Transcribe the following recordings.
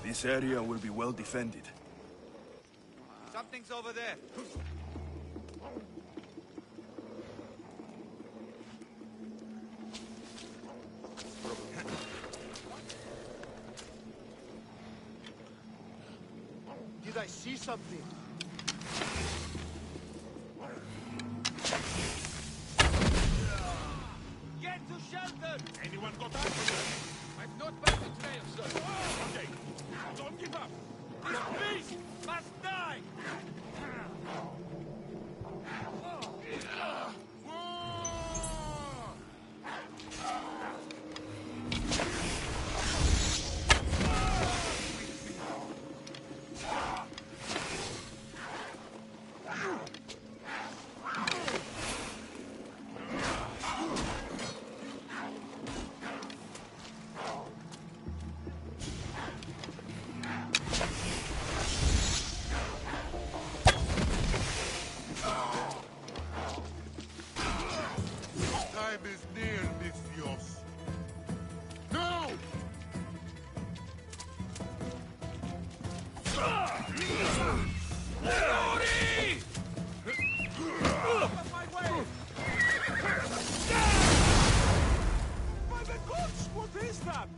This area will be well defended. Something's over there. Did I see something? Get to shelter! Anyone got eyes on them? I've not found the trail, sir. Okay, don't give up. This beast must die! Time is near, Misthios. No! Glory! Out of my way! By the gods, what is that?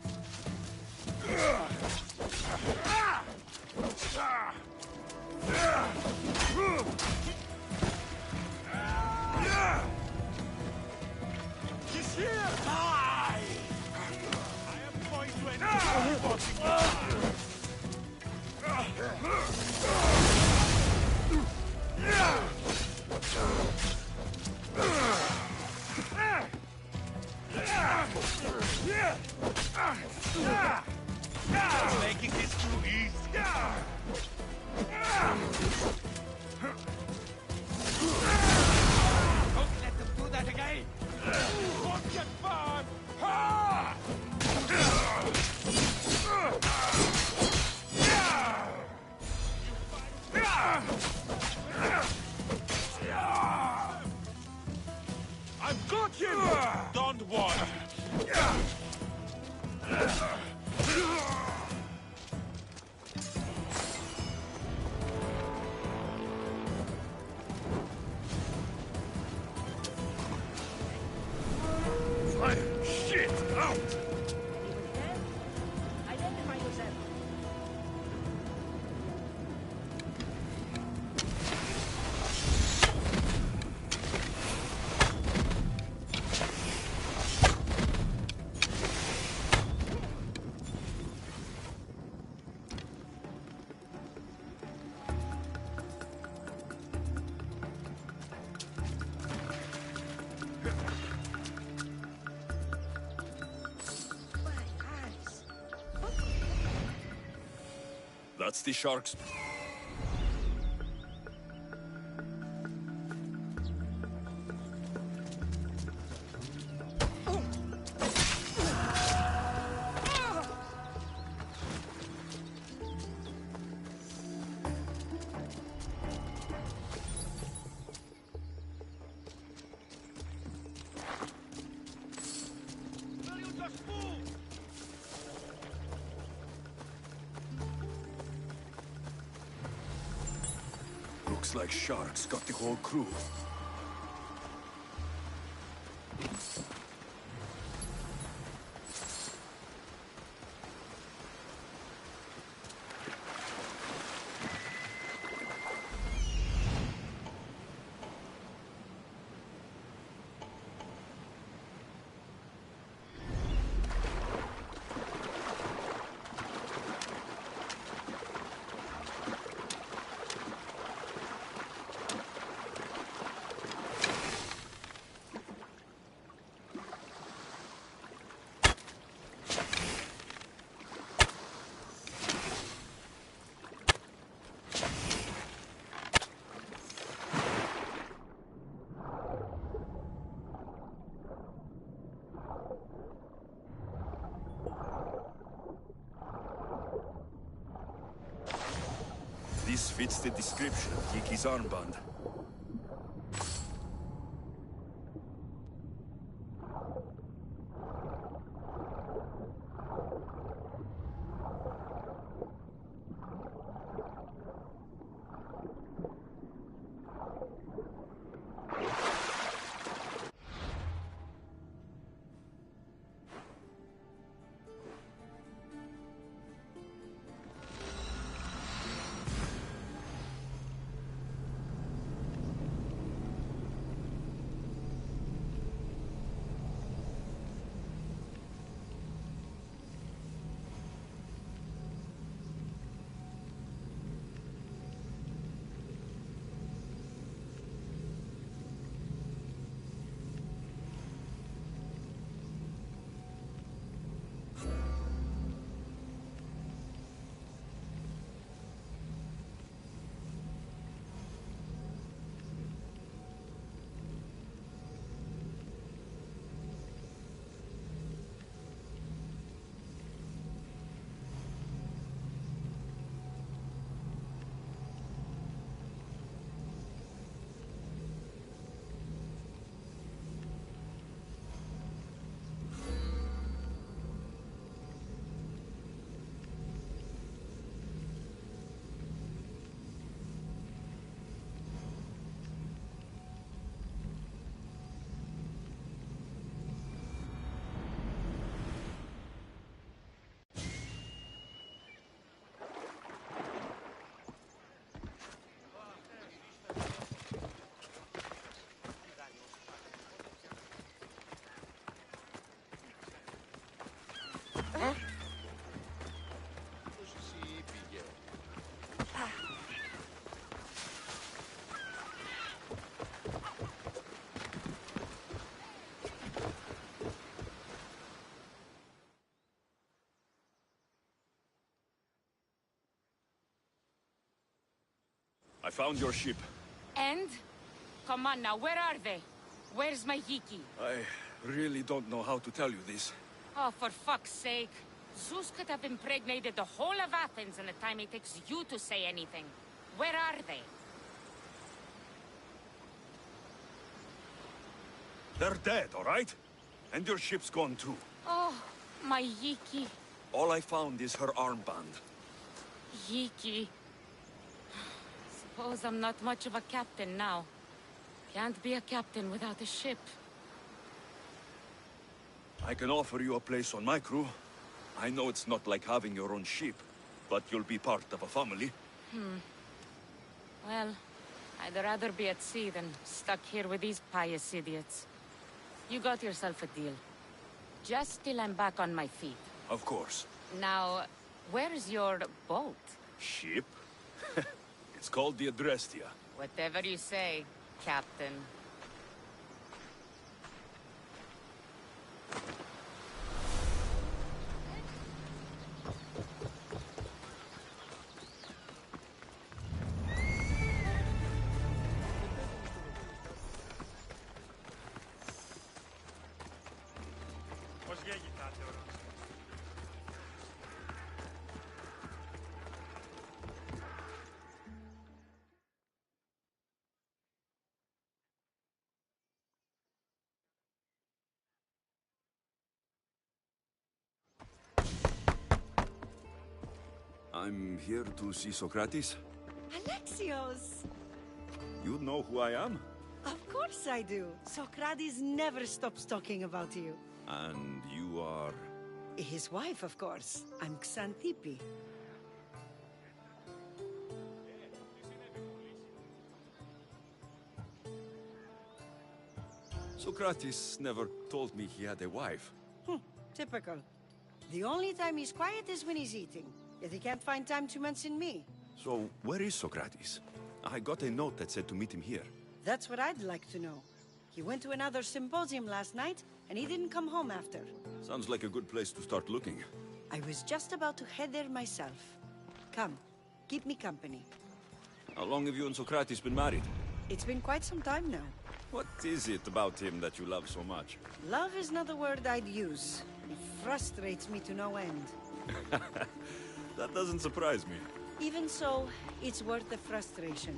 He's here! Die! I am going to end Making this too easy. Don't let them do that again! Won't get far! I've got him! Don't worry! Shit! Out! Identify yourself. That's the sharks. Will you just move? Looks like sharks got the whole crew. This fits the description of Yiki's armband. I found your ship. And? Come on now, where are they? Where's my Yiki? I really don't know how to tell you this. Oh, for fuck's sake. Zeus could have impregnated the whole of Athens in the time it takes you to say anything. Where are they? They're dead, all right? And your ship's gone too. Oh, my Yiki. All I found is her armband. Yiki. Suppose I'm not much of a captain now. Can't be a captain without a ship. I can offer you a place on my crew. I know it's not like having your own ship, but you'll be part of a family. Well, I'd rather be at sea than stuck here with these pious idiots. You got yourself a deal. Just till I'm back on my feet. Of course. Now, where's your boat? Ship? It's called the Redgear. Whatever you say, Captain. Πώς γέγητάτε ο Ρώσος. I'm here to see Socrates. Alexios! You know who I am? Of course I do. Socrates never stops talking about you. And you are... His wife, of course. I'm Xanthippe. Socrates never told me he had a wife. Typical. The only time he's quiet is when he's eating. Yet he can't find time to mention me. So, where is Socrates? I got a note that said to meet him here. That's what I'd like to know. He went to another symposium last night, and he didn't come home after. Sounds like a good place to start looking. I was just about to head there myself. Come, keep me company. How long have you and Socrates been married? It's been quite some time now. What is it about him that you love so much? Love is not the word I'd use. He frustrates me to no end. That doesn't surprise me. Even so, it's worth the frustration.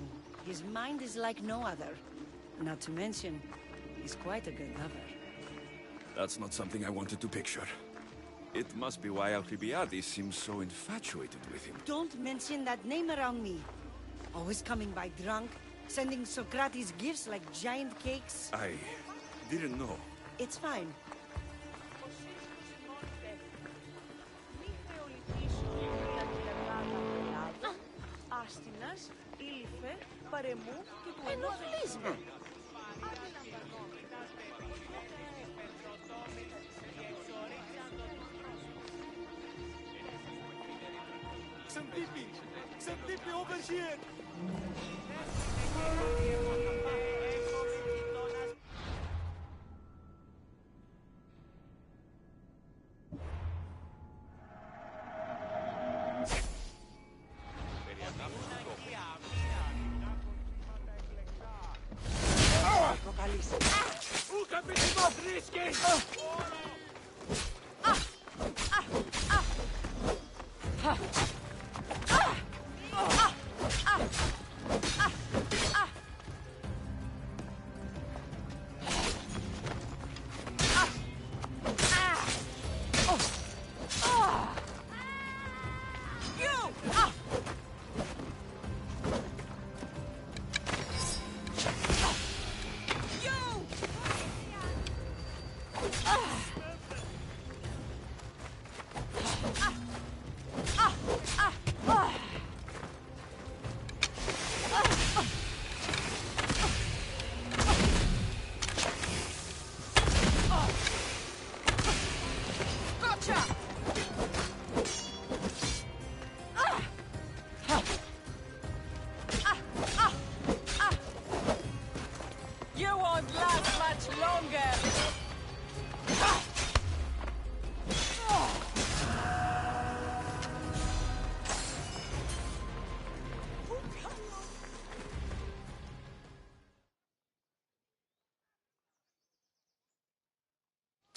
His mind is like no other. Not to mention, he's quite a good lover. That's not something I wanted to picture. It must be why Alcibiades seems so infatuated with him. Don't mention that name around me. Always coming by drunk, sending Socrates gifts like giant cakes. I didn't know. It's fine. Άστινας, ήλιφε, παρεμού και του Ενοχλείς με. Xanthippe over here! Ούκα πιτιμός ρίσκει! Ah!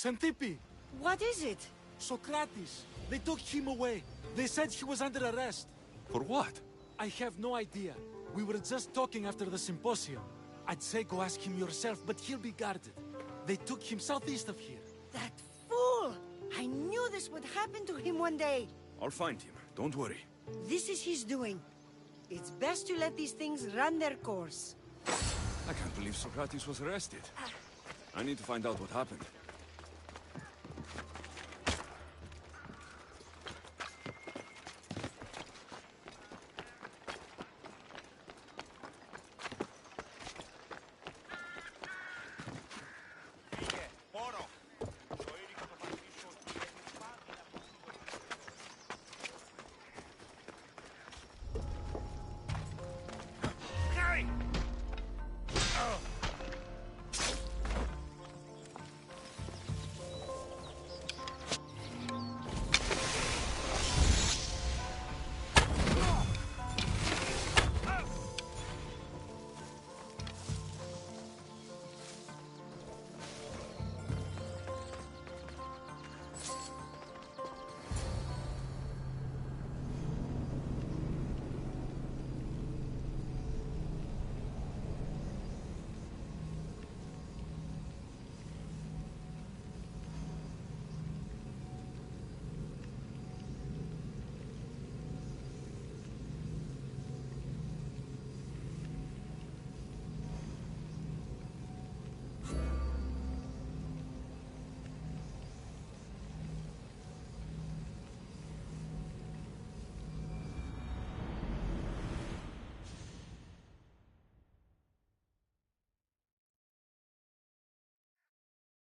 Xantippe! What is it? Socrates! They took him away. They said he was under arrest. For what? I have no idea. We were just talking after the symposium. I'd say go ask him yourself, but he'll be guarded. They took him southeast of here. That fool! I knew this would happen to him one day. I'll find him. Don't worry. This is his doing. It's best to let these things run their course. I can't believe Socrates was arrested. I need to find out what happened.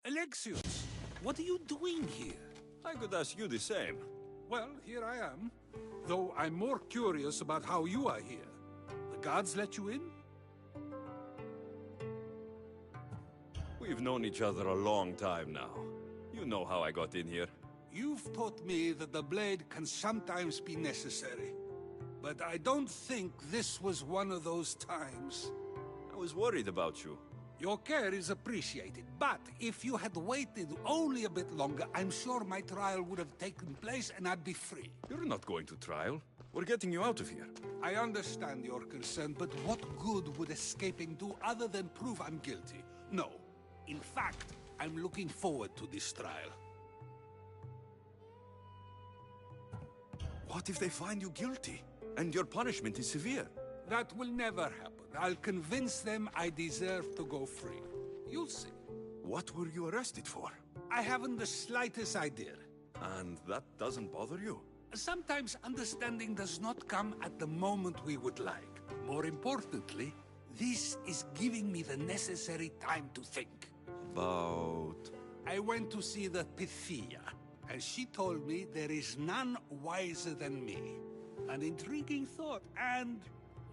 Alexios, what are you doing here? I could ask you the same. Well, here I am. Though I'm more curious about how you are here. The guards let you in? We've known each other a long time now. You know how I got in here. You've taught me that the blade can sometimes be necessary. But I don't think this was one of those times. I was worried about you. Your care is appreciated, but if you had waited only a bit longer, I'm sure my trial would have taken place and I'd be free. You're not going to trial. We're getting you out of here. I understand your concern, but what good would escaping do other than prove I'm guilty? No. In fact, I'm looking forward to this trial. What if they find you guilty, and your punishment is severe? That will never happen. I'll convince them I deserve to go free. You'll see. What were you arrested for? I haven't the slightest idea. And that doesn't bother you? Sometimes understanding does not come at the moment we would like. More importantly, this is giving me the necessary time to think. About... I went to see the Pythia, and she told me there is none wiser than me. An intriguing thought, and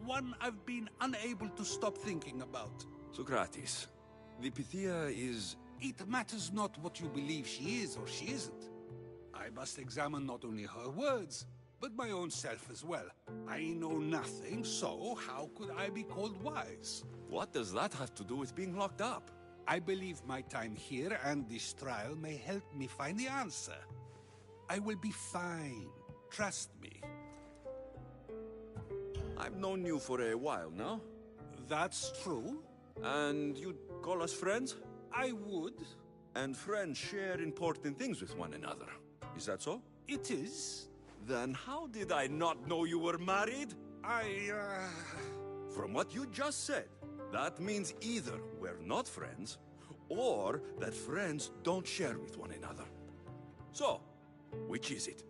one I've been unable to stop thinking about. Socrates, the Pythia is... It matters not what you believe she is or she isn't. I must examine not only her words, but my own self as well. I know nothing, so how could I be called wise? What does that have to do with being locked up? I believe my time here and this trial may help me find the answer. I will be fine. Trust me. I've known you for a while now. That's true. And you'd call us friends? I would. And friends share important things with one another. Is that so? It is. Then how did I not know you were married? From what you just said, that means either we're not friends, or that friends don't share with one another. So, which is it?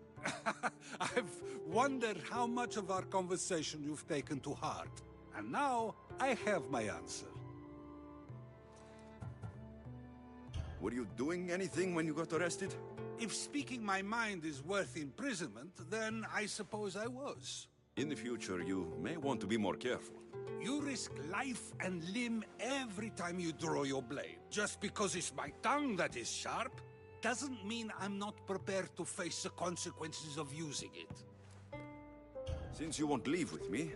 I've wondered how much of our conversation you've taken to heart. And now, I have my answer. Were you doing anything when you got arrested? If speaking my mind is worth imprisonment, then I suppose I was. In the future, you may want to be more careful. You risk life and limb every time you draw your blade. Just because it's my tongue that is sharp, doesn't mean I'm not prepared to face the consequences of using it. Since you won't leave with me,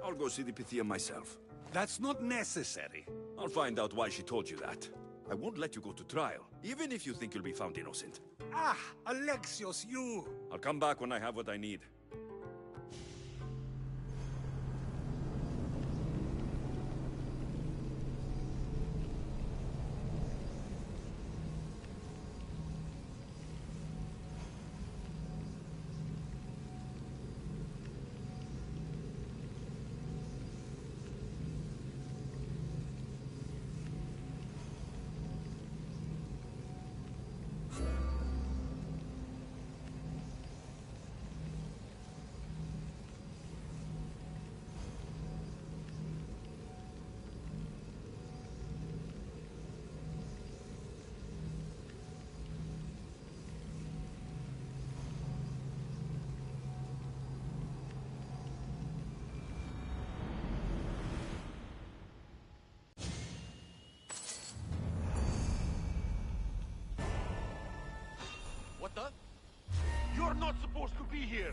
I'll go see the Pythia myself. That's not necessary. I'll find out why she told you that. I won't let you go to trial, even if you think you'll be found innocent. Ah, Alexios, you! I'll come back when I have what I need. What the? You're not supposed to be here!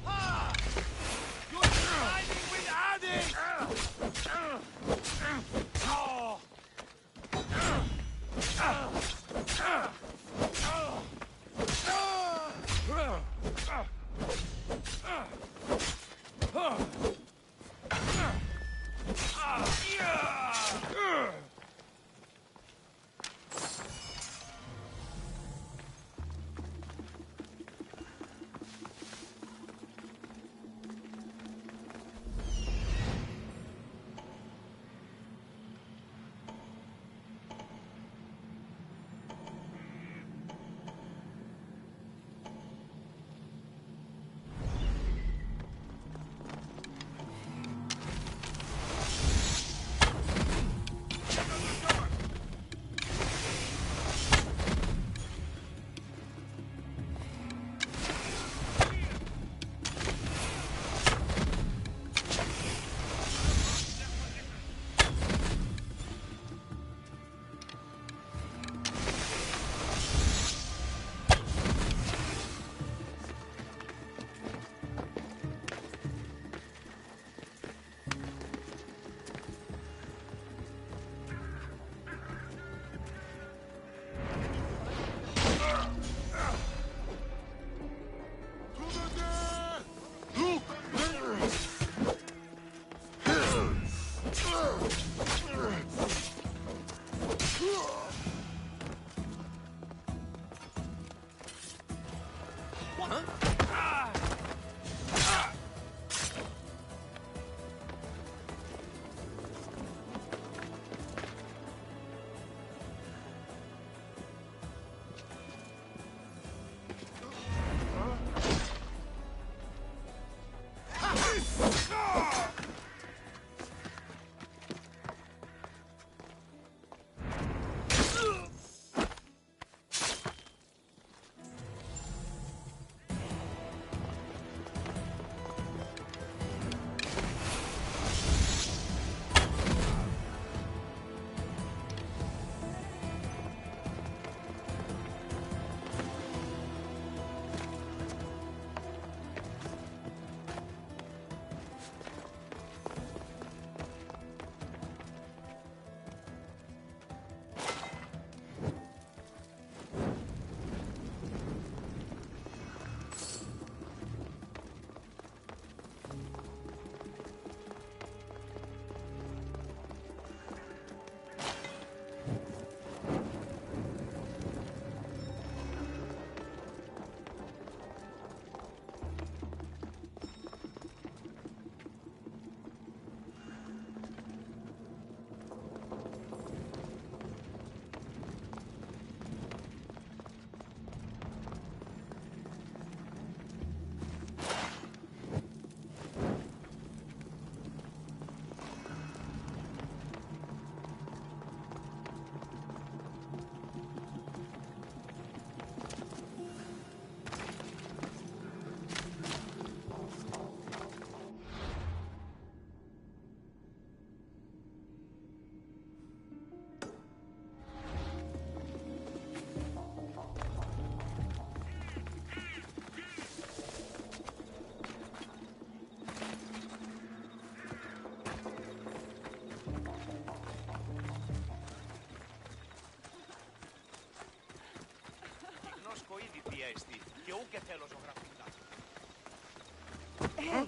Ah! You're siding with addicts! Oh! estii, και ούτε θέλω ζωγραφικά. Hey!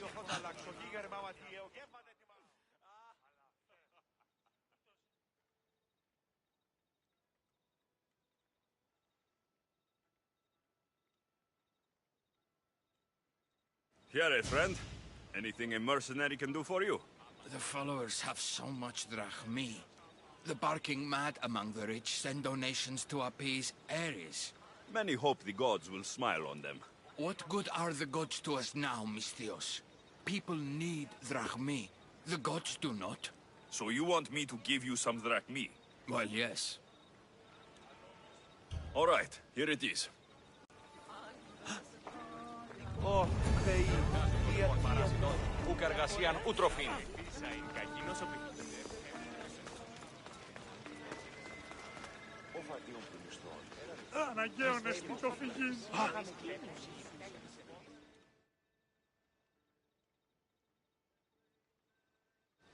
Io ho dall'axo tiger ma Matteo che va detto ma Here, friend. Anything a mercenary can do for you? The followers have so much drachmi. The barking mad among the rich send donations to appease Ares. Many hope the gods will smile on them. What good are the gods to us now, Misthios? People need drachmi. The gods do not. So you want me to give you some drachmi? Well, yes. All right, here it is. Ω, Θεοί, η αιτία ουκ εργασίαν ου τροφήν. Αναγκαίωνες που το φυγείς.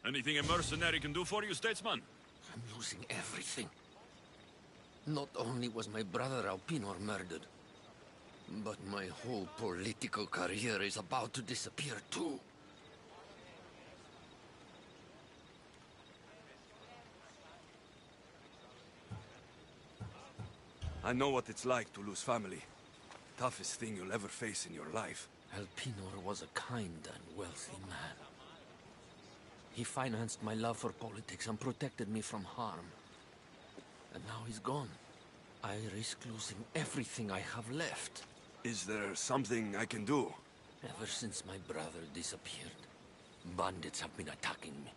Anything a mercenary can do for you, statesman? I'm losing everything. Not only was my brother Alpinor murdered, but my whole political career is about to disappear too. I know what it's like to lose family. Toughest thing you'll ever face in your life. Alpinor was a kind and wealthy man. He financed my love for politics and protected me from harm. And now he's gone. I risk losing everything I have left. Is there something I can do? Ever since my brother disappeared, bandits have been attacking me.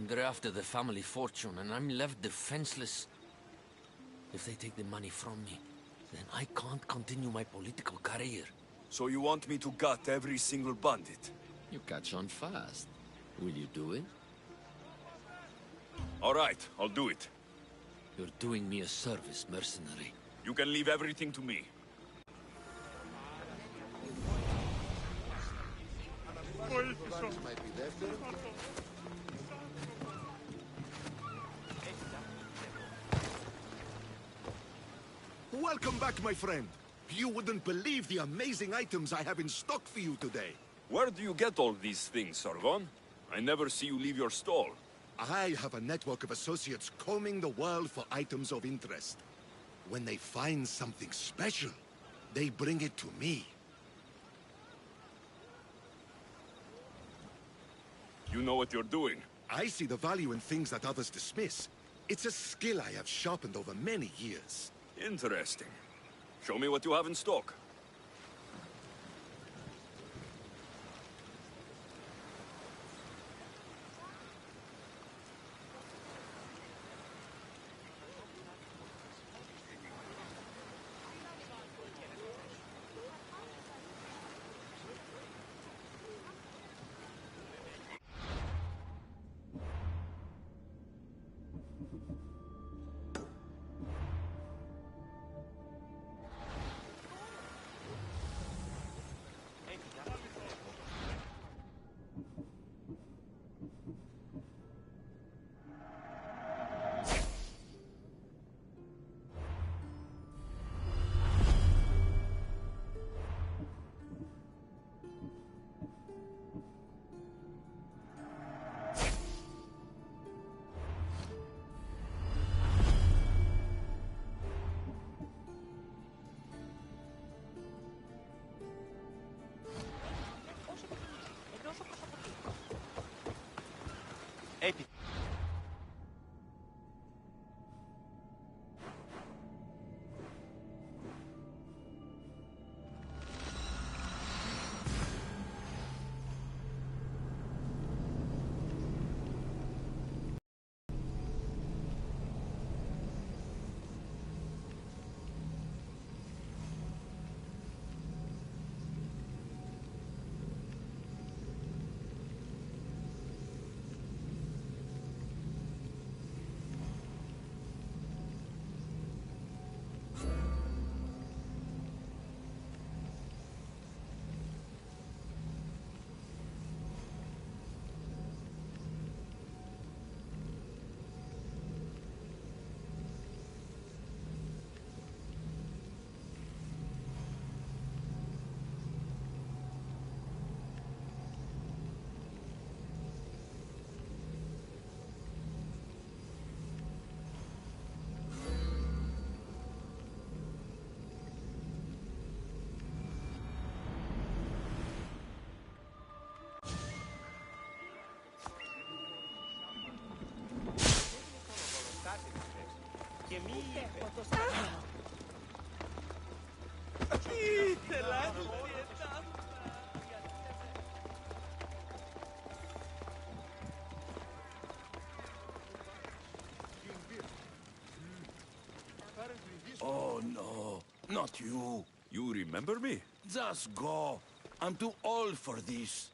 They're after the family fortune, and I'm left defenseless. If they take the money from me, then I can't continue my political career. So you want me to gut every single bandit? You catch on fast. Will you do it? All right, I'll do it. You're doing me a service, mercenary. You can leave everything to me. Welcome back, my friend. You wouldn't believe the amazing items I have in stock for you today. Where do you get all these things, Sargon? I never see you leave your stall. I have a network of associates combing the world for items of interest. When they find something special, they bring it to me. You know what you're doing. I see the value in things that others dismiss. It's a skill I have sharpened over many years. Interesting. Show me what you have in stock. Epi. Oh no, not you. You remember me? Just go. I'm too old for this.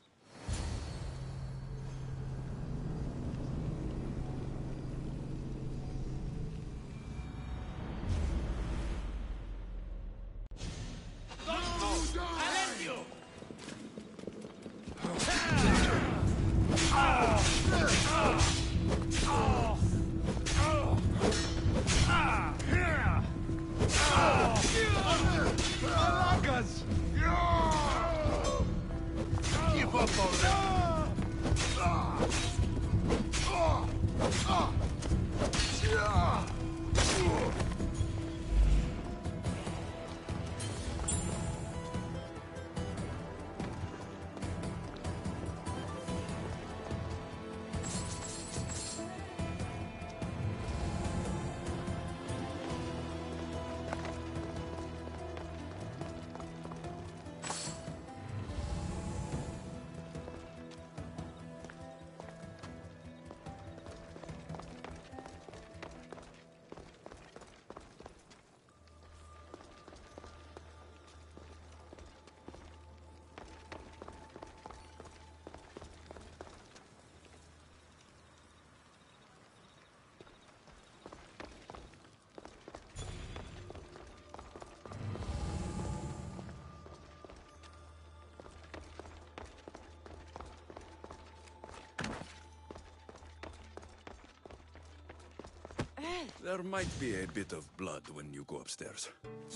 There might be a bit of blood when you go upstairs.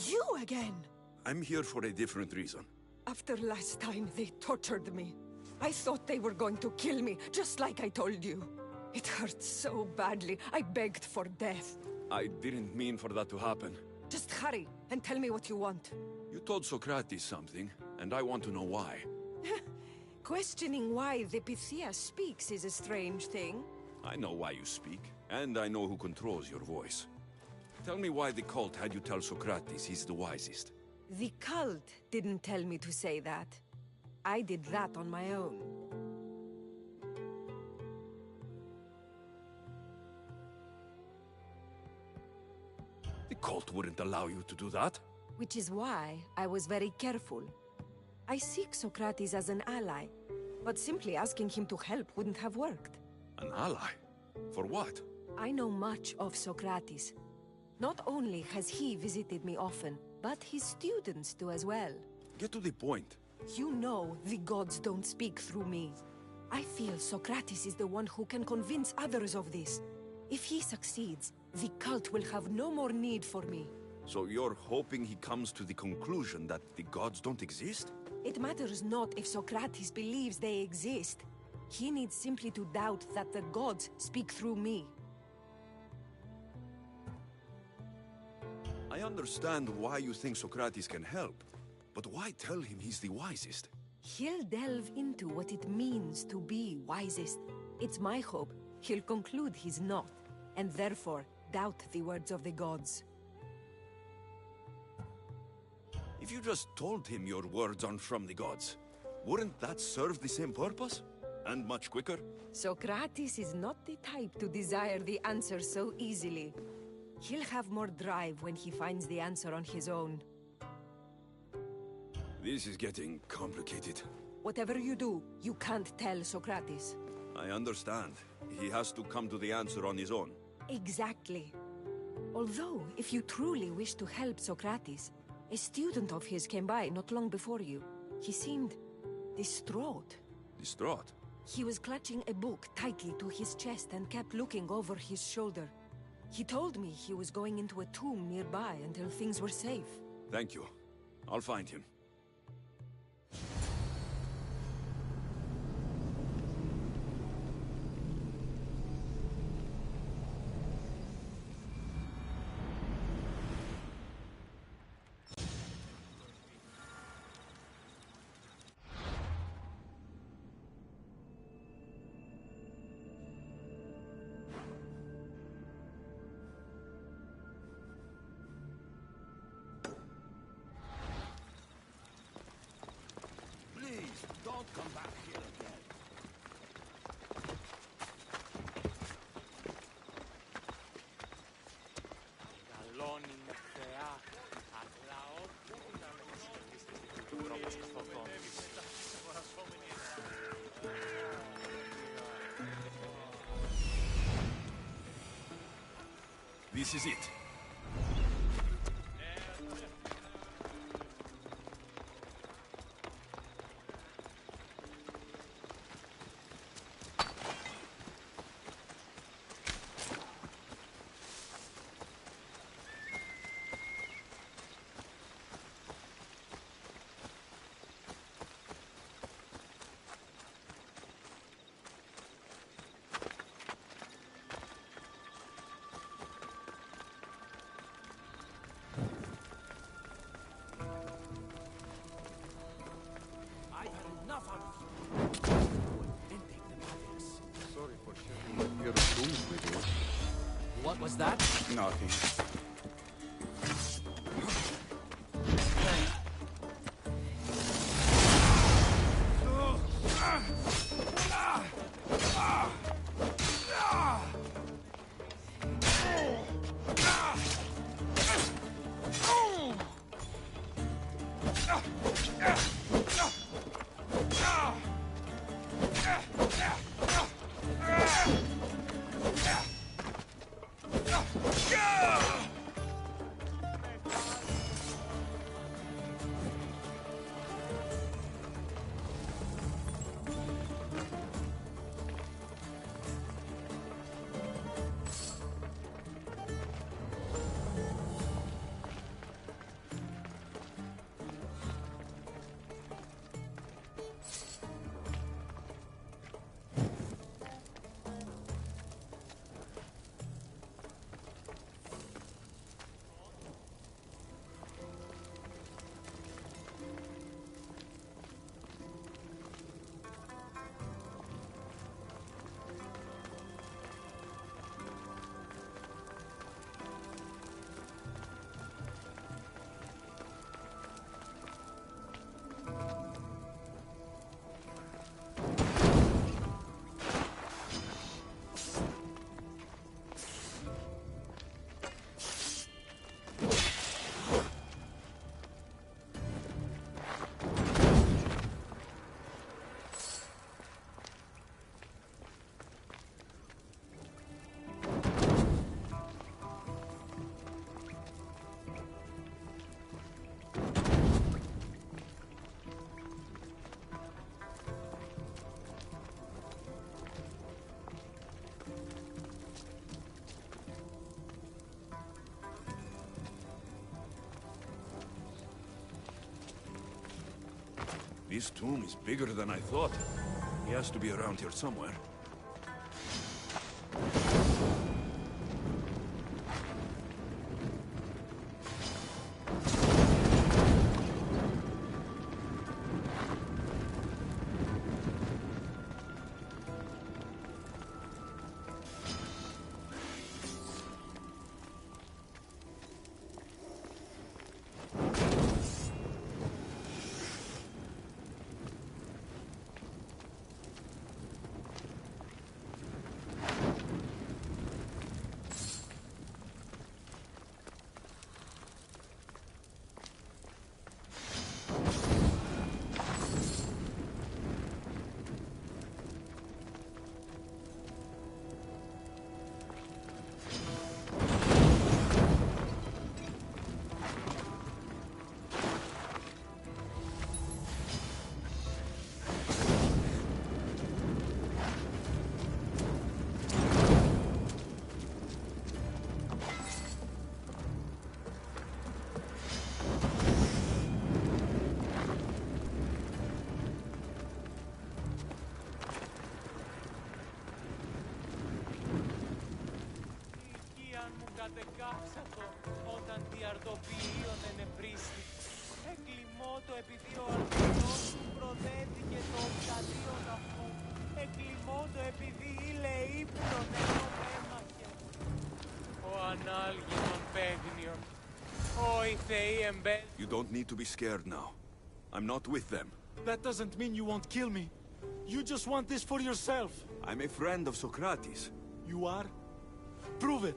You again? I'm here for a different reason. After last time, they tortured me. I thought they were going to kill me, just like I told you. It hurt so badly, I begged for death. I didn't mean for that to happen. Just hurry, and tell me what you want. You told Socrates something, and I want to know why. Questioning why the Pythia speaks is a strange thing. I know why you speak, and I know who controls your voice. Tell me why the cult had you tell Socrates he's the wisest. The cult didn't tell me to say that. I did that on my own. The cult wouldn't allow you to do that. Which is why I was very careful. I seek Socrates as an ally, but simply asking him to help wouldn't have worked. An ally? For what? I know much of Socrates. Not only has he visited me often, but his students do as well. Get to the point. You know the gods don't speak through me. I feel Socrates is the one who can convince others of this. If he succeeds, the cult will have no more need for me. So you're hoping he comes to the conclusion that the gods don't exist? It matters not if Socrates believes they exist. He needs simply to doubt that the gods speak through me. I understand why you think Socrates can help, but why tell him he's the wisest? He'll delve into what it means to be wisest. It's my hope he'll conclude he's not, and therefore doubt the words of the gods. If you just told him your words aren't from the gods, wouldn't that serve the same purpose? And much quicker? Socrates is not the type to desire the answer so easily. He'll have more drive when he finds the answer on his own. This is getting complicated. Whatever you do, you can't tell Socrates. I understand. He has to come to the answer on his own. Exactly. Although, if you truly wish to help Socrates, a student of his came by not long before you. He seemed distraught. Distraught? He was clutching a book tightly to his chest and kept looking over his shoulder. He told me he was going into a tomb nearby until things were safe. Thank you. I'll find him. Don't come back here again. This is it. Sorry for sharing your tools with you. What was that? Nothing. This tomb is bigger than I thought. He has to be around here somewhere. Κατεκάψατο όταν διαρτοποιείον ενεπρίστη. Εκλιμώ το επειδή ο αληθινός σου προδέθηκε το οπταδίον αυτού. Εκλιμώ το επειδή ήλε ύπνον ενώ έμαχε. Ο ανάλγινον παίγνιον. Ο οι θεοί εμπέλ. You don't need to be scared now. I'm not with them. That doesn't mean you won't kill me. You just want this for yourself. I'm a friend of Socrates. You are? Prove it.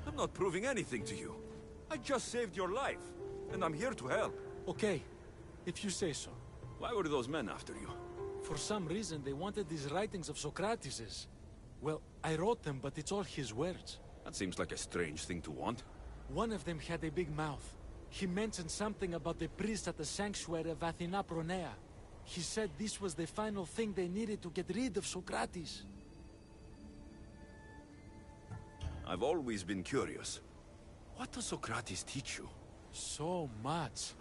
I'm not proving anything to you. I just saved your life, and I'm here to help. Okay, if you say so. Why were those men after you? For some reason, they wanted these writings of Socrates's. Well, I wrote them, but it's all his words. That seems like a strange thing to want. One of them had a big mouth. He mentioned something about the priest at the sanctuary of Athena Pronea. He said this was the final thing they needed to get rid of Socrates. I've always been curious. What does Socrates teach you? So much.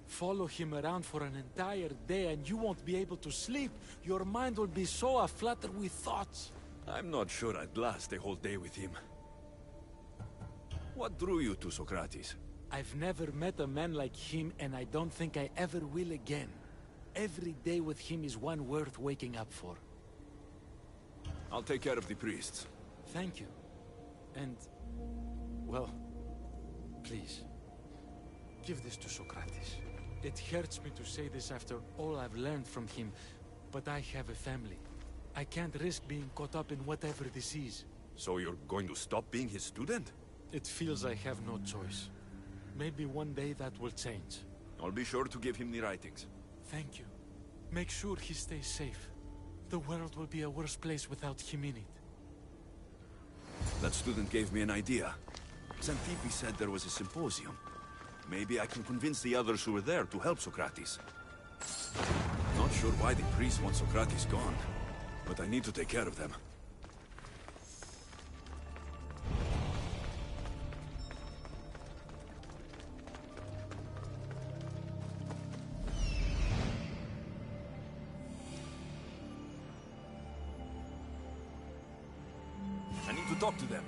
Follow him around for an entire day and you won't be able to sleep. Your mind will be so aflutter with thoughts. I'm not sure I'd last a whole day with him. What drew you to Socrates? I've never met a man like him, and I don't think I ever will again. Every day with him is one worth waking up for. I'll take care of the priests. Thank you. And, well, please, give this to Socrates. It hurts me to say this after all I've learned from him, but I have a family. I can't risk being caught up in whatever this is. So you're going to stop being his student? It feels I have no choice. Maybe one day that will change. I'll be sure to give him the writings. Thank you. Make sure he stays safe. The world will be a worse place without him in it. That student gave me an idea. Xantippe said there was a symposium. Maybe I can convince the others who were there to help Socrates. Not sure why the priests want Socrates gone, but I need to take care of them. I need to talk to them.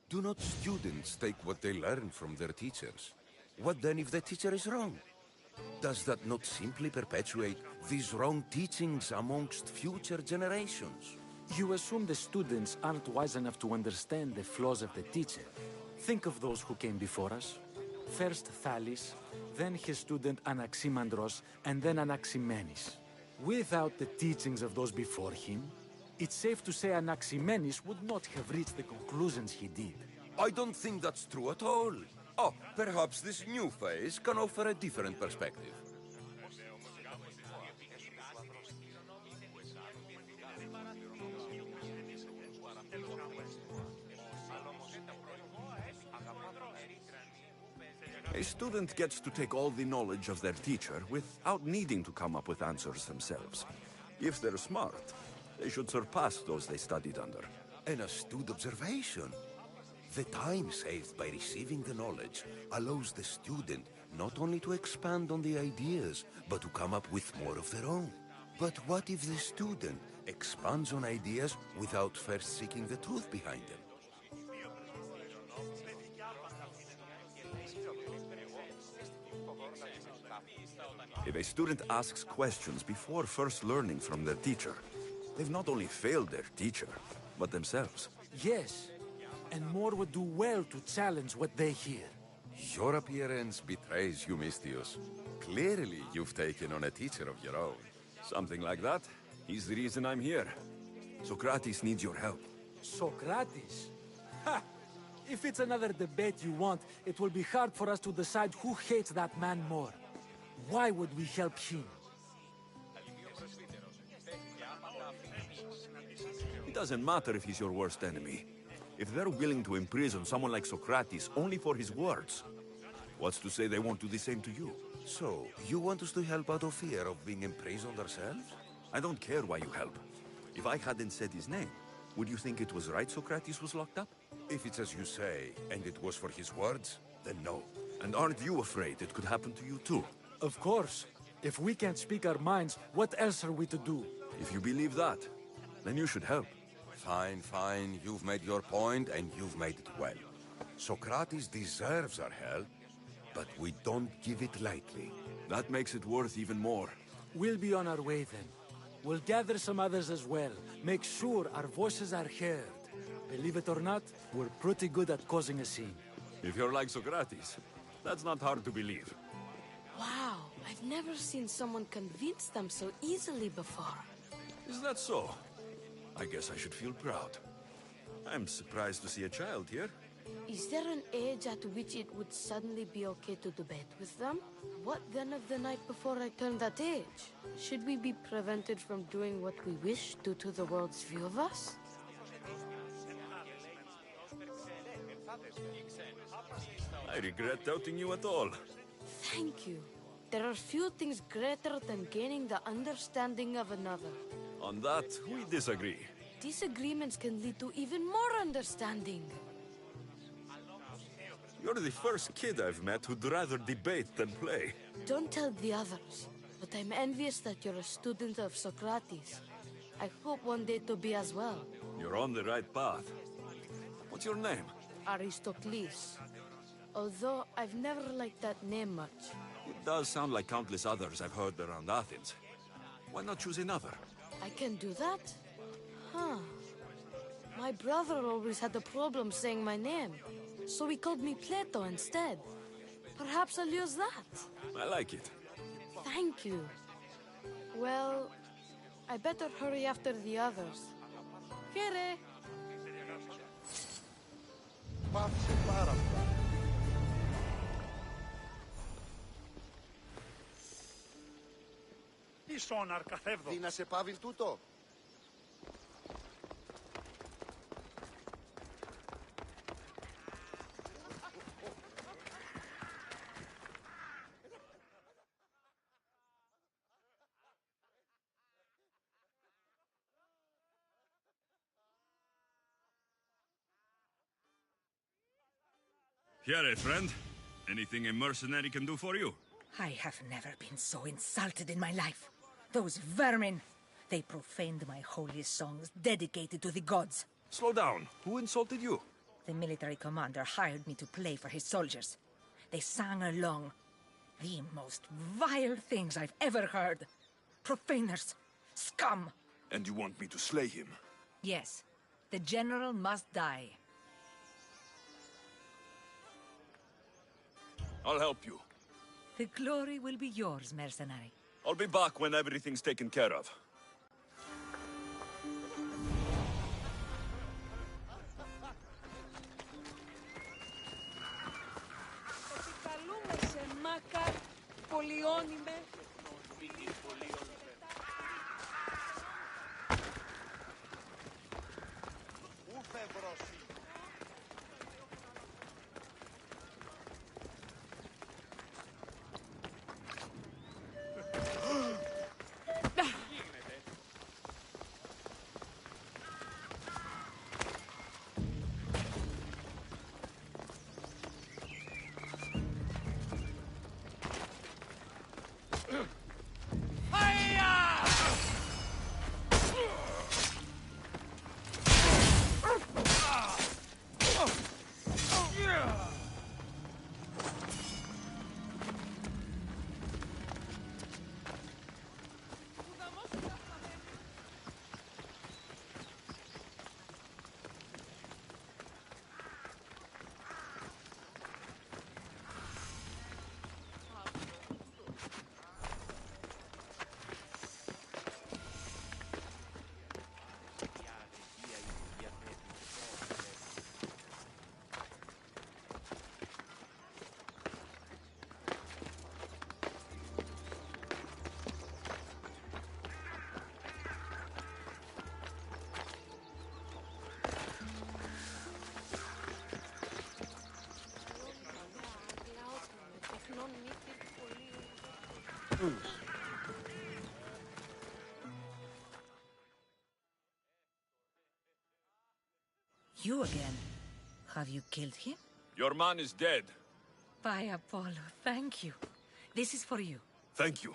Do not students take what they learn from their teachers? What then if the teacher is wrong? Does that not simply perpetuate these wrong teachings amongst future generations? You assume the students aren't wise enough to understand the flaws of the teacher. Think of those who came before us. First Thales, then his student Anaximandros, and then Anaximenes. Without the teachings of those before him, it's safe to say Anaximenes would not have reached the conclusions he did. I don't think that's true at all. Oh, perhaps this new phase can offer a different perspective. A student gets to take all the knowledge of their teacher without needing to come up with answers themselves. If they're smart, they should surpass those they studied under. An astute observation. The time saved by receiving the knowledge allows the student not only to expand on the ideas, but to come up with more of their own. But what if the student expands on ideas without first seeking the truth behind them? If a student asks questions before first learning from their teacher, they've not only failed their teacher, but themselves. Yes, and more would do well to challenge what they hear. Your appearance betrays you, Mystius. Clearly, you've taken on a teacher of your own. Something like that. He's the reason I'm here. Socrates needs your help. Socrates? Ha! If it's another debate you want, it will be hard for us to decide who hates that man more. Why would we help him? It doesn't matter if he's your worst enemy. If they're willing to imprison someone like Socrates only for his words, what's to say they won't do the same to you? So, you want us to help out of fear of being imprisoned ourselves? I don't care why you help. If I hadn't said his name, would you think it was right Socrates was locked up? If it's as you say, and it was for his words, then no. And aren't you afraid it could happen to you too? Of course. If we can't speak our minds, what else are we to do? If you believe that, then you should help. Fine, fine. You've made your point, and you've made it well. Socrates deserves our help, but we don't give it lightly. That makes it worth even more. We'll be on our way then. We'll gather some others as well. Make sure our voices are heard. Believe it or not, we're pretty good at causing a scene. If you're like Socrates, that's not hard to believe. Wow, I've never seen someone convince them so easily before. Is that so? I guess I should feel proud. I'm surprised to see a child here. Is there an age at which it would suddenly be okay to debate with them? What then of the night before I turned that age? Should we be prevented from doing what we wish due to the world's view of us? I regret doubting you at all. Thank you. There are few things greater than gaining the understanding of another. On that, we disagree. Disagreements can lead to even more understanding. You're the first kid I've met who'd rather debate than play. Don't tell the others, but I'm envious that you're a student of Socrates. I hope one day to be as well. You're on the right path. What's your name? Aristocles. Although I've never liked that name much. It does sound like countless others I've heard around Athens. Why not choose another? I can do that? Huh. My brother always had a problem saying my name, so he called me Plato instead. Perhaps I'll use that. I like it. Thank you. Well, I better hurry after the others. Here. Πάψε πάρα αυτά. Ίσον αρκαθεύδο. Δίνασε Παύλ τούτο. Here, friend. Anything a mercenary can do for you? I have never been so insulted in my life. Those vermin! They profaned my holy songs dedicated to the gods. Slow down. Who insulted you? The military commander hired me to play for his soldiers. They sang along. The most vile things I've ever heard. Profaners. Scum. And you want me to slay him? Yes. The general must die. I'll help you. The glory will be yours, mercenary. I'll be back when everything's taken care of. Επικαλούμε σε μάκα, πολιόνιμε. Ούφε βρόσι. You again? Have you killed him? Your man is dead. By Apollo, thank you. This is for you. Thank you.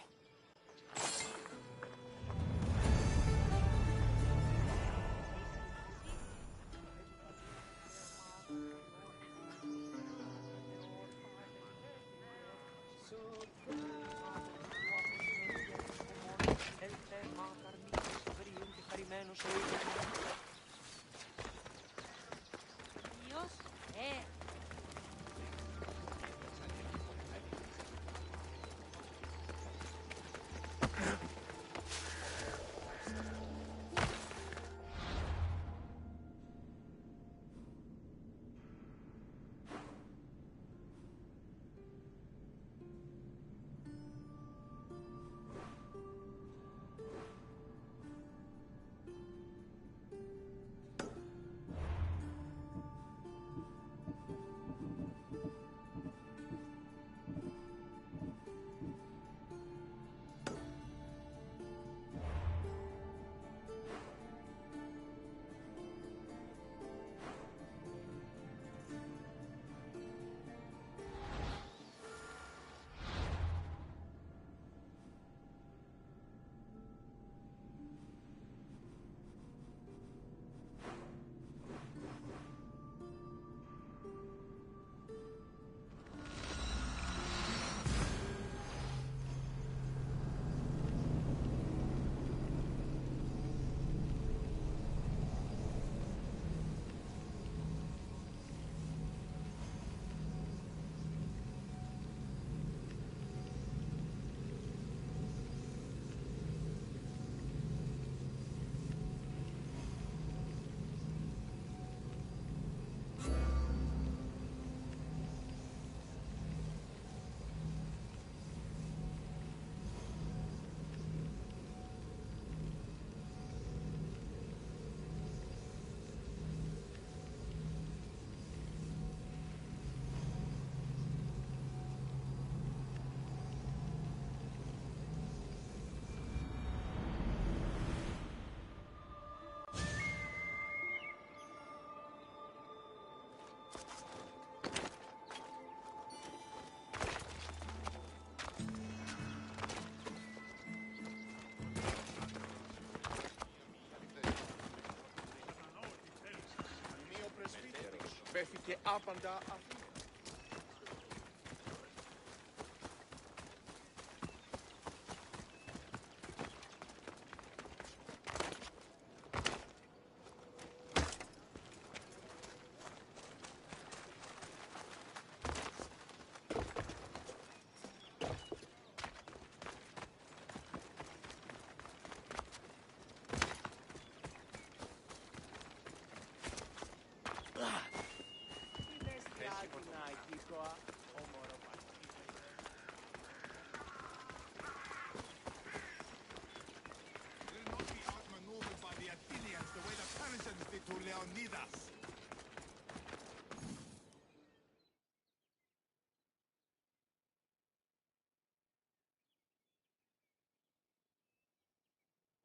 Βρέθηκε άπαντα αφήνει.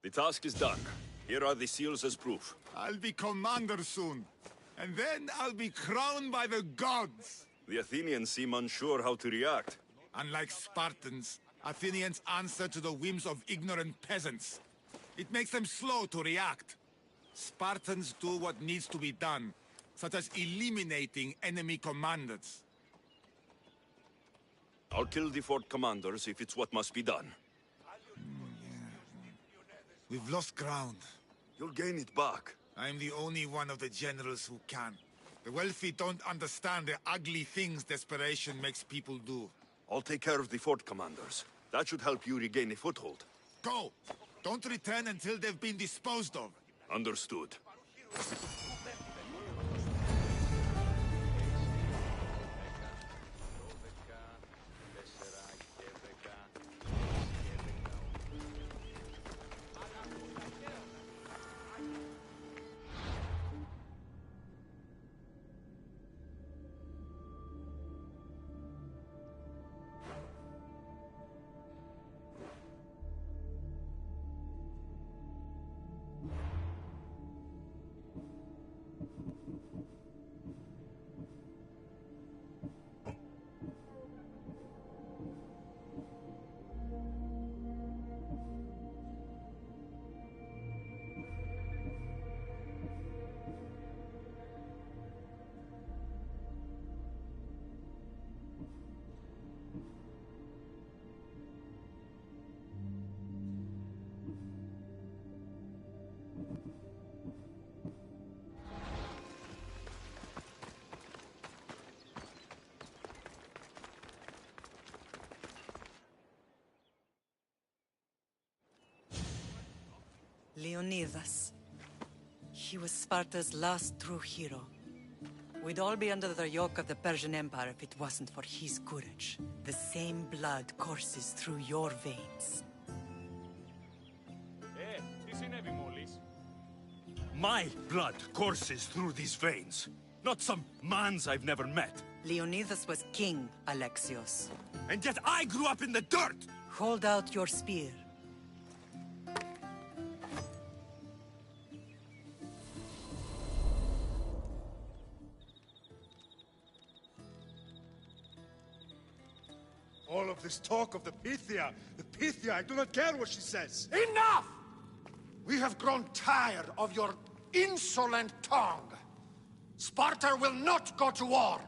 The task is done. Here are the seals as proof. I'll be commander soon. And then I'll be crowned by the gods. The Athenians seem unsure how to react. Unlike Spartans, Athenians answer to the whims of ignorant peasants. It makes them slow to react. Spartans do what needs to be done, such as eliminating enemy commanders. I'll kill the fort commanders if it's what must be done. We've lost ground. You'll gain it back. I'm the only one of the generals who can. The wealthy don't understand the ugly things desperation makes people do. I'll take care of the fort commanders. That should help you regain a foothold. Go! Don't return until they've been disposed of. Understood. Leonidas. He was Sparta's last true hero. We'd all be under the yoke of the Persian Empire if it wasn't for his courage. The same blood courses through your veins. My blood courses through these veins, not some mans I've never met. Leonidas was king, Alexios. And yet I grew up in the dirt! Hold out your spear. All of this talk of the Pythia, I do not care what she says. Enough! We have grown tired of your insolent tongue. Sparta will not go to war.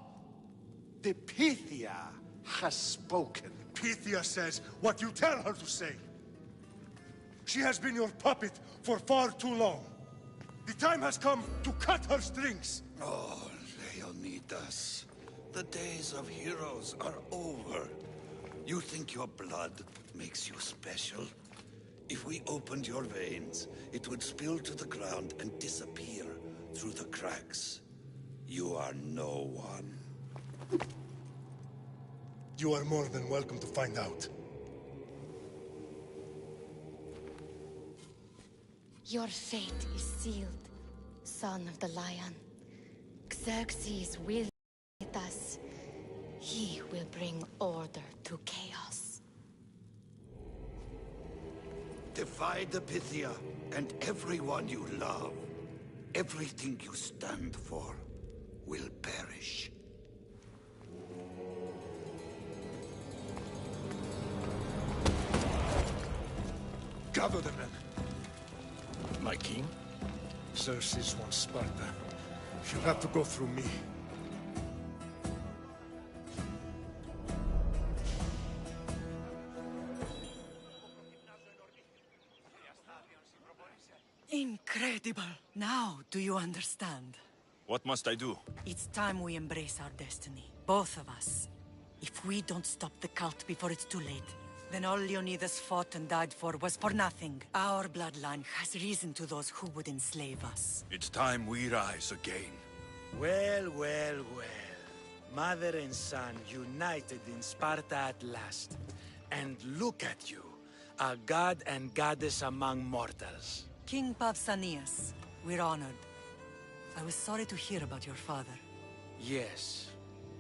The Pythia has spoken. Pythia says what you tell her to say. She has been your puppet for far too long. The time has come to cut her strings. Oh, Leonidas. The days of heroes are over. You think your blood makes you special? If we opened your veins, it would spill to the ground and disappear through the cracks. You are no one. You are more than welcome to find out. Your fate is sealed, son of the lion. Xerxes will lead us. He will bring order to chaos. Defy the Pythia and everyone you love. Everything you stand for will perish. Gather the men. My king? Xerxes wants Sparta. She'll have to go through me. Incredible! Now, do you understand? What must I do? It's time we embrace our destiny. Both of us. If we don't stop the cult before it's too late, then all Leonidas fought and died for was for nothing. Our bloodline has risen to those who would enslave us. It's time we rise again. Well, well, well. Mother and son united in Sparta at last. And look at you, a god and goddess among mortals. King Pausanias, we're honored. I was sorry to hear about your father. Yes,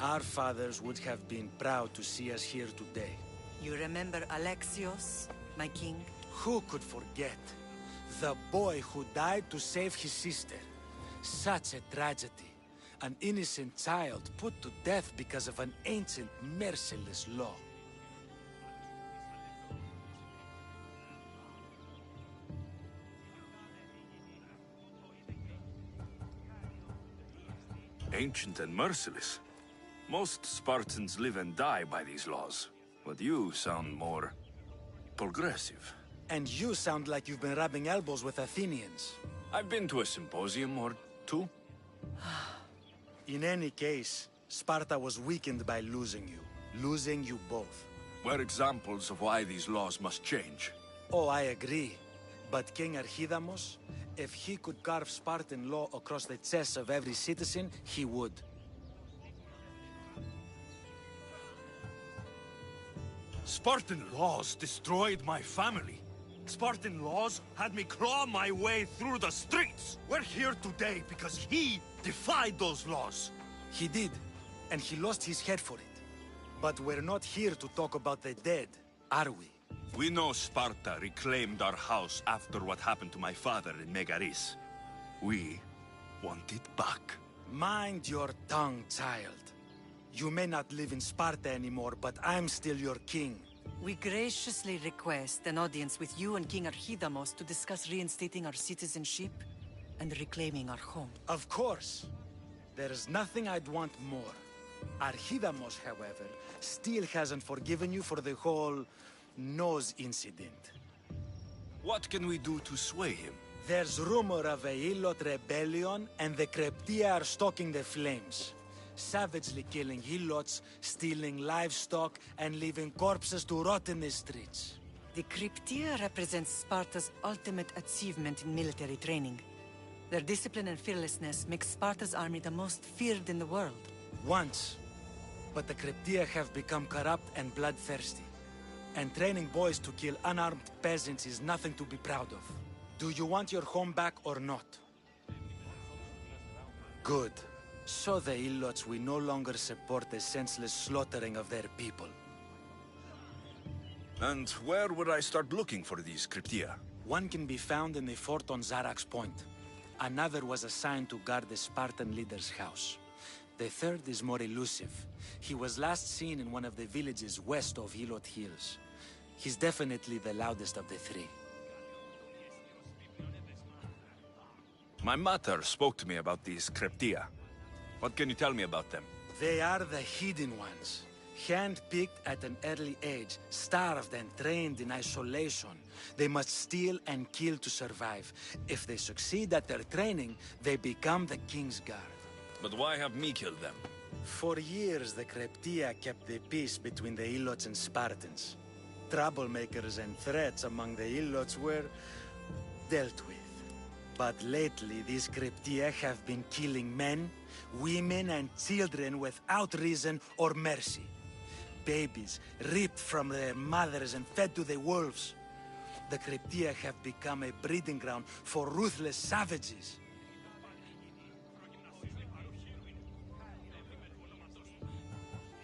our fathers would have been proud to see us here today. You remember Alexios, my king? Who could forget? The boy who died to save his sister. Such a tragedy. An innocent child put to death because of an ancient, merciless law. Ancient and merciless. Most Spartans live and die by these laws. But you sound more progressive. And you sound like you've been rubbing elbows with Athenians. I've been to a symposium or two. In any case, Sparta was weakened by losing you. Losing you both. We're examples of why these laws must change. Oh, I agree. But King Archidamos, if he could carve Spartan law across the chests of every citizen, he would. Spartan laws destroyed my family. Spartan laws had me claw my way through the streets. We're here today because he defied those laws. He did, and he lost his head for it. But we're not here to talk about the dead, are we? We know Sparta reclaimed our house after what happened to my father in Megaris. We want it back. Mind your tongue, child. You may not live in Sparta anymore, but I'm still your king. We graciously request an audience with you and King Archidamos to discuss reinstating our citizenship and reclaiming our home. Of course. There's nothing I'd want more. Archidamos, however, still hasn't forgiven you for the whole nose incident. What can we do to sway him? There's rumor of a Illot rebellion, and the Kreptia are stalking the flames. Savagely killing Ilots, stealing livestock, and leaving corpses to rot in the streets. The Cryptia represents Sparta's ultimate achievement in military training. Their discipline and fearlessness makes Sparta's army the most feared in the world. Once. But the Cryptia have become corrupt and bloodthirsty. And training boys to kill unarmed peasants is nothing to be proud of. Do you want your home back or not? Good. So the Ilots will no longer support the senseless slaughtering of their people. And where would I start looking for these Cryptia? One can be found in the fort on Zarak's Point. Another was assigned to guard the Spartan leader's house. The third is more elusive. He was last seen in one of the villages west of Hilot Hills. He's definitely the loudest of the three. My mother spoke to me about these Cryptia. What can you tell me about them? They are the hidden ones. Hand-picked at an early age, starved and trained in isolation. They must steal and kill to survive. If they succeed at their training, they become the King's Guard. But why have me killed them? For years, the Cryptia kept the peace between the Ilots and Spartans. Troublemakers and threats among the Ilots were dealt with. But lately, these Cryptia have been killing men, women, and children without reason or mercy. Babies ripped from their mothers and fed to the wolves. The Cryptia have become a breeding ground for ruthless savages.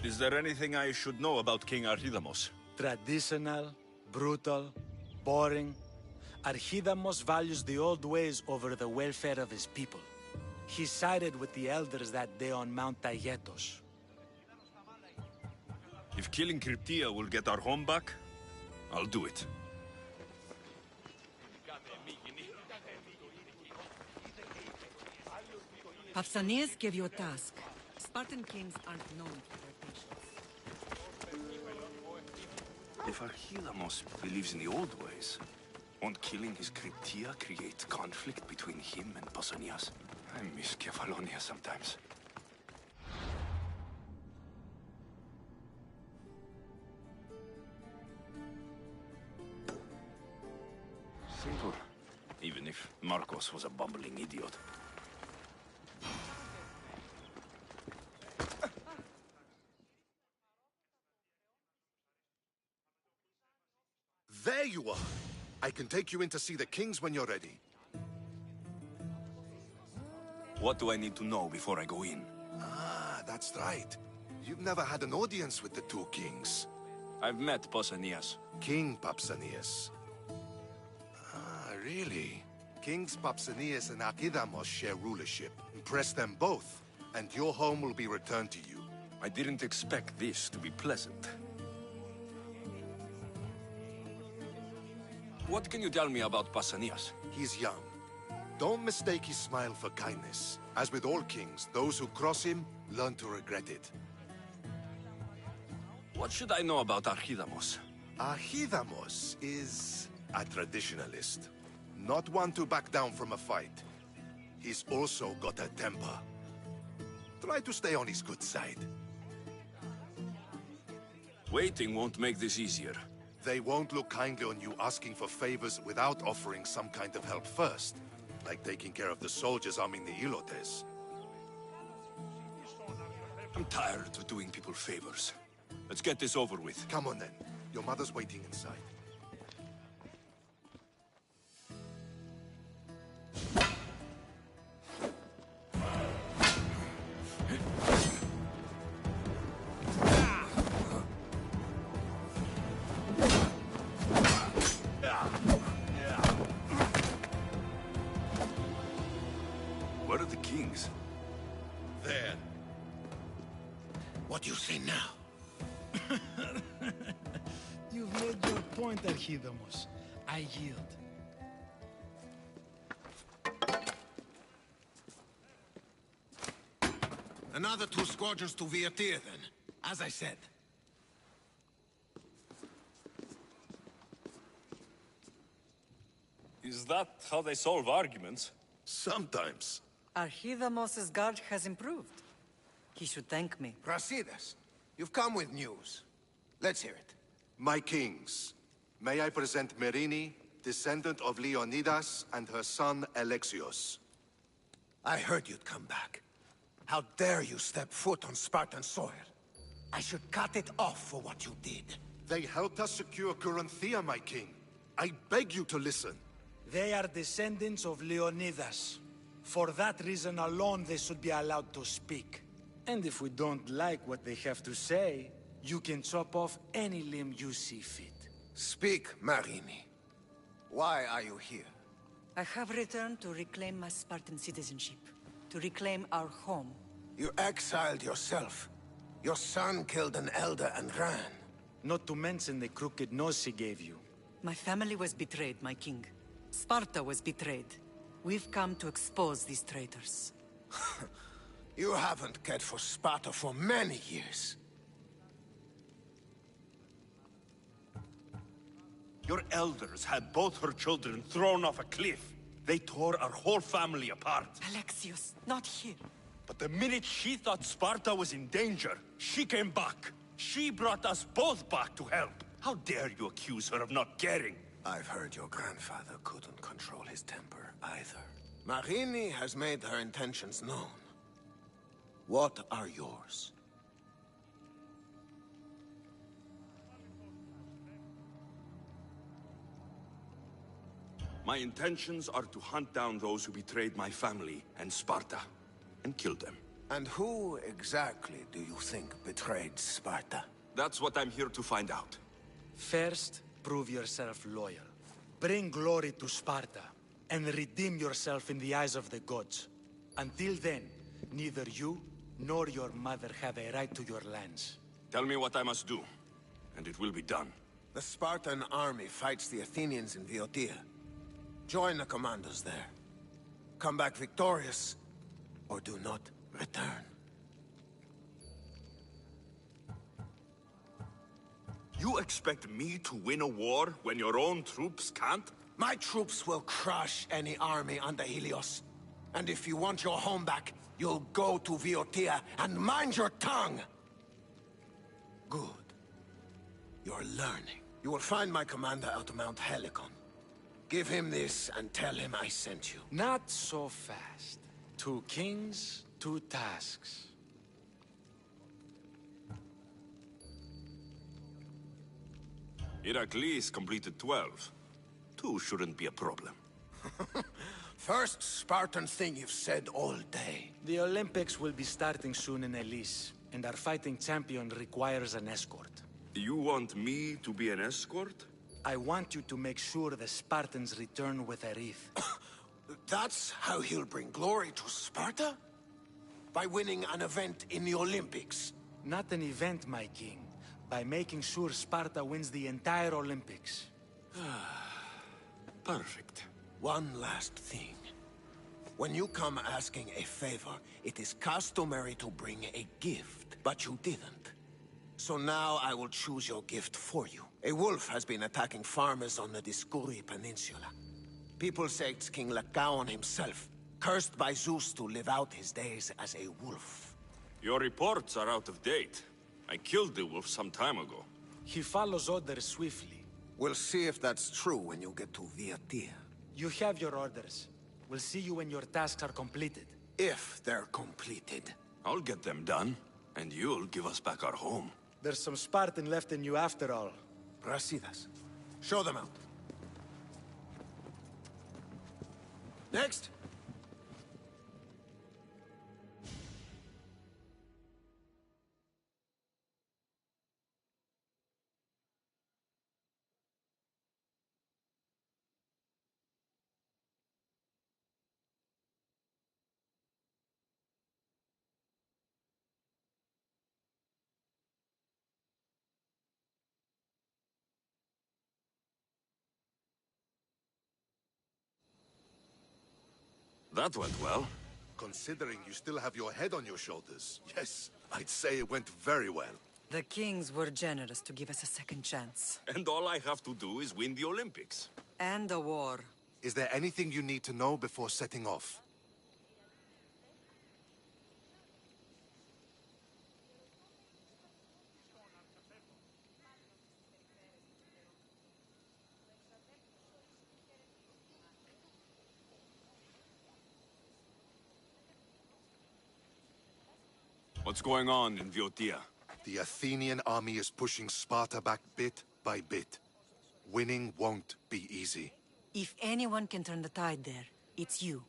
Is there anything I should know about King Archidamos? Traditional, brutal, boring. Archidamos values the old ways over the welfare of his people. He sided with the elders that day on Mount Taygetos. If killing Cryptia will get our home back, I'll do it. Pausanias gave you a task. Spartan kings aren't known for their patience. If Archidamos believes in the old ways, won't killing his Cryptia create conflict between him and Pausanias? I miss Kefalonia sometimes. Simple. Even if Marcos was a bumbling idiot. There you are! I can take you in to see the kings when you're ready. What do I need to know before I go in? Ah, that's right. You've never had an audience with the two kings. I've met Pausanias. King Pausanias. Ah, really? Kings Pausanias and Archidamos share rulership. Impress them both, and your home will be returned to you. I didn't expect this to be pleasant. What can you tell me about Pausanias? He's young. Don't mistake his smile for kindness. As with all kings, those who cross him learn to regret it. What should I know about Archidamos? Archidamos is a traditionalist. Not one to back down from a fight. He's also got a temper. Try to stay on his good side. Waiting won't make this easier. They won't look kindly on you asking for favors without offering some kind of help first. Like taking care of the soldiers arming the Ilotes. I'm tired of doing people favors. Let's get this over with. Come on then. Your mother's waiting inside. Where are the kings? There. What do you say now? You've made your point, Archidamos. I yield. Another 2 squadrons to Viatir, then. As I said. Is that how they solve arguments? Sometimes. Archidamos' guard has improved. He should thank me. Brasidas, you've come with news. Let's hear it. My kings, May I present Merini, descendant of Leonidas, and her son Alexios. I heard you'd come back. How dare you step foot on Spartan soil? I should cut it off for what you did. They helped us secure Corinthia, my king. I beg you to listen. They are descendants of Leonidas. For that reason alone, they should be allowed to speak. And if we don't like what they have to say, you can chop off any limb you see fit. Speak, Marini. Why are you here? I have returned to reclaim my Spartan citizenship. To reclaim our home. You exiled yourself. Your son killed an elder and ran. Not to mention the crooked nose he gave you. My family was betrayed, my king. Sparta was betrayed. We've come to expose these traitors. You haven't cared for Sparta for many years. Your elders had both her children thrown off a cliff. They tore our whole family apart. Alexios, not here. But the minute she thought Sparta was in danger, she came back. She brought us both back to help. How dare you accuse her of not caring? I've heard your grandfather couldn't control his temper either. Marini has made her intentions known. What are yours? My intentions are to hunt down those who betrayed my family and Sparta, and kill them. And who exactly do you think betrayed Sparta? That's what I'm here to find out. First, prove yourself loyal. Bring glory to Sparta, and redeem yourself in the eyes of the gods. Until then, neither you nor your mother have a right to your lands. Tell me what I must do, and it will be done. The Spartan army fights the Athenians in Boeotia. Join the commandos there. Come back victorious, or do not return. You expect me to win a war when your own troops can't? My troops will crush any army under Helios. And if you want your home back, you'll go to Boeotia and mind your tongue! Good. You're learning. You will find my commander at Mount Helicon. Give him this and tell him I sent you. Not so fast. 2 kings, 2 tasks. Heracles completed 12. 2 shouldn't be a problem. First Spartan thing you've said all day. The Olympics will be starting soon in Elise, and our fighting champion requires an escort. You want me to be an escort? I want you to make sure the Spartans return with a wreath. That's how he'll bring glory to Sparta? By winning an event in the Olympics? Not an event, my king. By making sure Sparta wins the entire Olympics. Perfect. One last thing. When you come asking a favor, it is customary to bring a gift, but you didn't. So now I will choose your gift for you. A wolf has been attacking farmers on the Discuri Peninsula. People say it's King Lycaon himself, cursed by Zeus to live out his days as a wolf. Your reports are out of date. I killed the wolf some time ago. He follows orders swiftly. We'll see if that's true when you get to Boeotia. You have your orders. We'll see you when your tasks are completed. If they're completed. I'll get them done, and you'll give us back our home. There's some Spartan left in you after all. Brasidas. Show them out. Next. That went well. Considering you still have your head on your shoulders, yes, I'd say it went very well. The kings were generous to give us a second chance. And all I have to do is win the Olympics. And a war. Is there anything you need to know before setting off? What's going on in Viotia? The Athenian army is pushing Sparta back bit by bit. Winning won't be easy. If anyone can turn the tide there, it's you.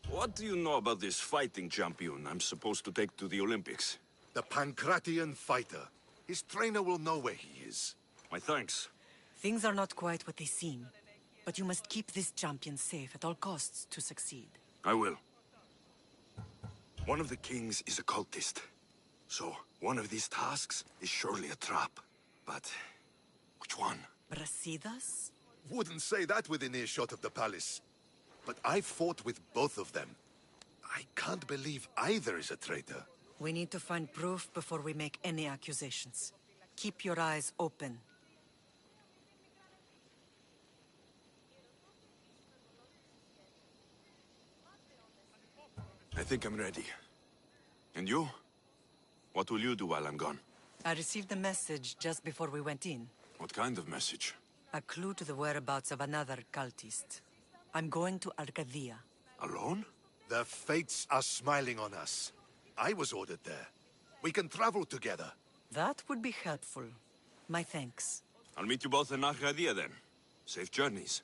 What do you know about this fighting champion I'm supposed to take to the Olympics? The Pancratian fighter. His trainer will know where he is. My thanks. Things are not quite what they seem, but you must keep this champion safe at all costs to succeed. I will. One of the kings is a cultist. So, one of these tasks is surely a trap. But, which one? Brasidas? Wouldn't say that within earshot of the palace. But I fought with both of them. I can't believe either is a traitor. We need to find proof before we make any accusations. Keep your eyes open. I think I'm ready. And you? What will you do while I'm gone? I received a message just before we went in. What kind of message? A clue to the whereabouts of another cultist. I'm going to Arcadia. Alone? The fates are smiling on us. I was ordered there. We can travel together. That would be helpful. My thanks. I'll meet you both in Arcadia then. Safe journeys.